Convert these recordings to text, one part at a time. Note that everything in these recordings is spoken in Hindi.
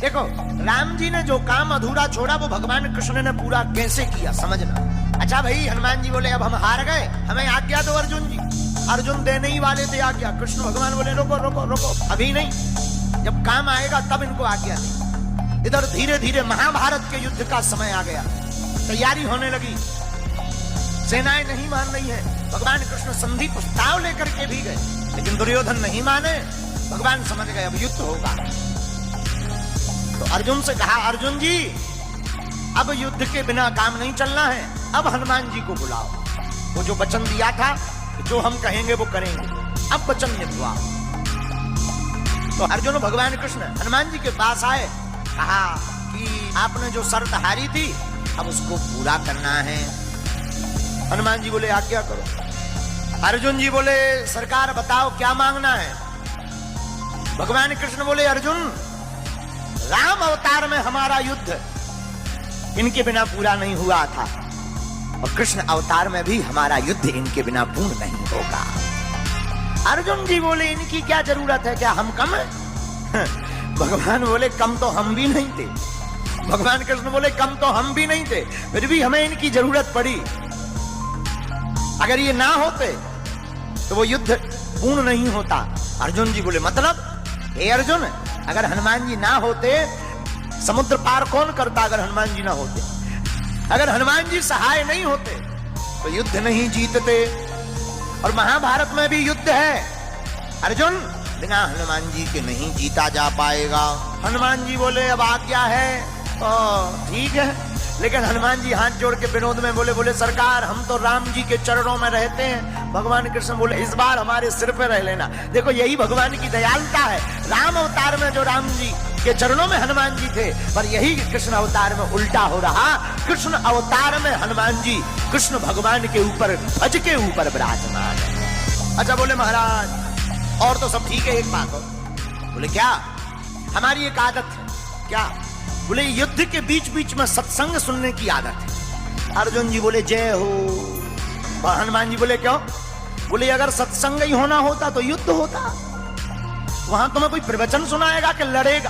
देखो राम जी ने जो काम अधूरा छोड़ा वो भगवान कृष्ण ने पूरा कैसे किया समझना। अच्छा भाई, हनुमान जी बोले अब हम हार गए, हमें आज्ञा दो अर्जुन जी। अर्जुन देने ही वाले थे आज्ञा, कृष्ण भगवान बोले रोको रोको रोको, अभी नहीं, जब काम आएगा तब इनको आज्ञा दे। इधर धीरे धीरे महाभारत के युद्ध का समय आ गया, तैयारी होने लगी, सेनाएं नहीं मान रही है। भगवान कृष्ण संधि प्रस्ताव लेकर के भी गए, लेकिन दुर्योधन नहीं माने। भगवान समझ गए अब युद्ध होगा, तो अर्जुन से कहा अर्जुन जी अब युद्ध के बिना काम नहीं चलना है, अब हनुमान जी को बुलाओ। वो जो वचन दिया था, जो हम कहेंगे वो करेंगे, अब वचन निभवाओ। तो अर्जुन भगवान कृष्ण हनुमान जी के पास आए, कहा कि आपने जो शर्त हारी थी अब उसको पूरा करना है। हनुमान जी बोले आज्ञा करो। अर्जुन जी बोले सरकार बताओ क्या मांगना है। भगवान कृष्ण बोले अर्जुन राम अवतार में हमारा युद्ध इनके बिना पूरा नहीं हुआ था, और कृष्ण अवतार में भी हमारा युद्ध इनके बिना पूर्ण नहीं होगा। अर्जुन जी बोले इनकी क्या जरूरत है, क्या हम कम हैं? भगवान बोले कम तो हम भी नहीं थे। भगवान कृष्ण बोले कम तो हम भी नहीं थे, फिर भी हमें इनकी जरूरत पड़ी। अगर ये ना होते तो वो युद्ध पूर्ण नहीं होता। अर्जुन जी बोले मतलब हे अर्जुन, अगर हनुमान जी ना होते समुद्र पार कौन करता? अगर हनुमान जी ना होते, अगर हनुमान जी सहाय नहीं होते तो युद्ध नहीं जीतते। और महाभारत में भी युद्ध है अर्जुन, बिना हनुमान जी के नहीं जीता जा पाएगा। हनुमान जी बोले अब आज्ञा है, ठीक है, लेकिन हनुमान जी हाथ जोड़ के विनोद में बोले सरकार हम तो राम जी के चरणों में रहते हैं। भगवान कृष्ण बोले इस बार हमारे सिर पे रह लेना। देखो यही भगवान की दयालुता है। राम अवतार में जो राम जी के चरणों में हनुमान जी थे, पर यही कृष्ण अवतार में उल्टा हो रहा। कृष्ण अवतार में हनुमान जी कृष्ण भगवान के ऊपर, ध्वज के ऊपर विराजमान है। अच्छा बोले महाराज और तो सब ठीक है, एक बात हो। बोले क्या? हमारी एक आदत है। क्या? बोले युद्ध के बीच बीच में सत्संग सुनने की आदत है। अर्जुन जी बोले जय हो। हनुमान जी बोले क्यों? बोले अगर सत्संग ही होना होता तो युद्ध होता, वहां तुम्हें कोई प्रवचन सुनाएगा कि लड़ेगा?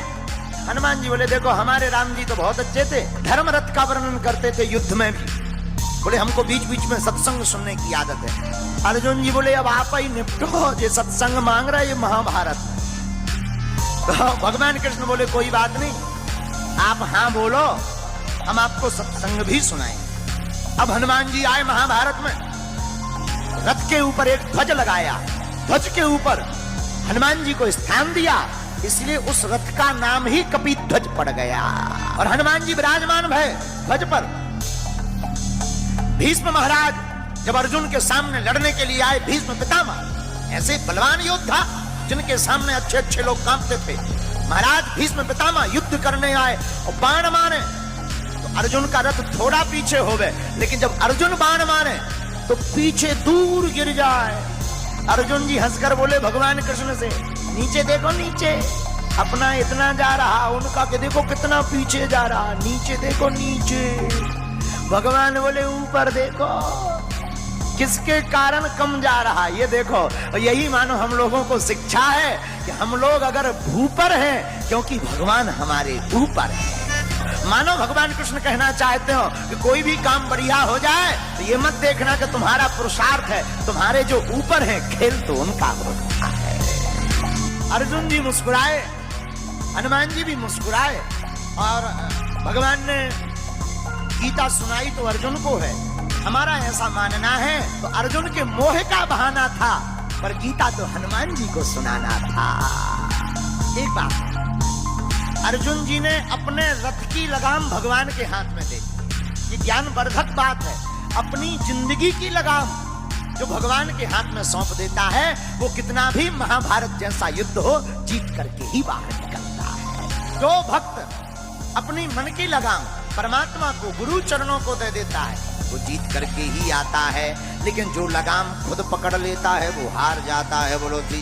हनुमान जी बोले देखो हमारे राम जी तो बहुत अच्छे थे, धर्म रथ का वर्णन करते थे युद्ध में भी। बोले हमको बीच बीच में सत्संग सुनने की आदत है। अर्जुन जी बोले अब आप ही निपटो, ये सत्संग मांग रहा है ये महाभारत में। तो भगवान कृष्ण बोले कोई बात नहीं, आप हाँ बोलो, हम आपको सत्संग भी सुनाएंगे। अब हनुमान जी आए महाभारत में, रथ के ऊपर एक ध्वज लगाया, ध्वज के ऊपर हनुमान जी को स्थान दिया, इसलिए उस रथ का नाम ही कपिध्वज पड़ गया। और हनुमान जी विराजमान भय ध्वज पर। भीष्म महाराज जब अर्जुन के सामने लड़ने के लिए आए, भीष्म पितामह ऐसे बलवान योद्धा जिनके सामने अच्छे अच्छे लोग कांपते थे, महाराज भीष्म पितामह युद्ध करने आए और बाण मारे तो अर्जुन का रथ थोड़ा पीछे हो गए, लेकिन जब अर्जुन बाण मारे तो पीछे दूर गिर जाए। अर्जुन जी हंसकर बोले भगवान कृष्ण से नीचे देखो नीचे, अपना इतना जा रहा, उनका कि देखो कितना पीछे जा रहा, नीचे देखो नीचे। भगवान बोले ऊपर देखो किसके कारण कम जा रहा, ये देखो। और यही मानो हम लोगों को शिक्षा है कि हम लोग अगर ऊपर हैं क्योंकि भगवान हमारे ऊपर है। मानो भगवान कृष्ण कहना चाहते हो कि कोई भी काम बढ़िया हो जाए तो ये मत देखना कि तुम्हारा पुरुषार्थ है, तुम्हारे जो ऊपर है खेल तो उनका होता है। अर्जुन जी मुस्कुराए, हनुमान जी भी मुस्कुराए, और भगवान ने गीता सुनाई तो अर्जुन को है। हमारा ऐसा मानना है तो अर्जुन के मोह का बहाना था, पर गीता तो हनुमान जी को सुनाना था। एक बात, अर्जुन जी ने अपने रथ की लगाम भगवान के हाथ में दे दी। ये ज्ञानवर्धक बात है। अपनी जिंदगी की लगाम जो भगवान के हाथ में सौंप देता है, वो कितना भी महाभारत जैसा युद्ध हो जीत करके ही बाहर निकलता है। जो भक्त अपनी मन की लगाम परमात्मा को, गुरु चरणों को दे देता है, वो जीत करके ही आता है। लेकिन जो लगाम खुद पकड़ लेता है वो हार जाता है। बोलो जी।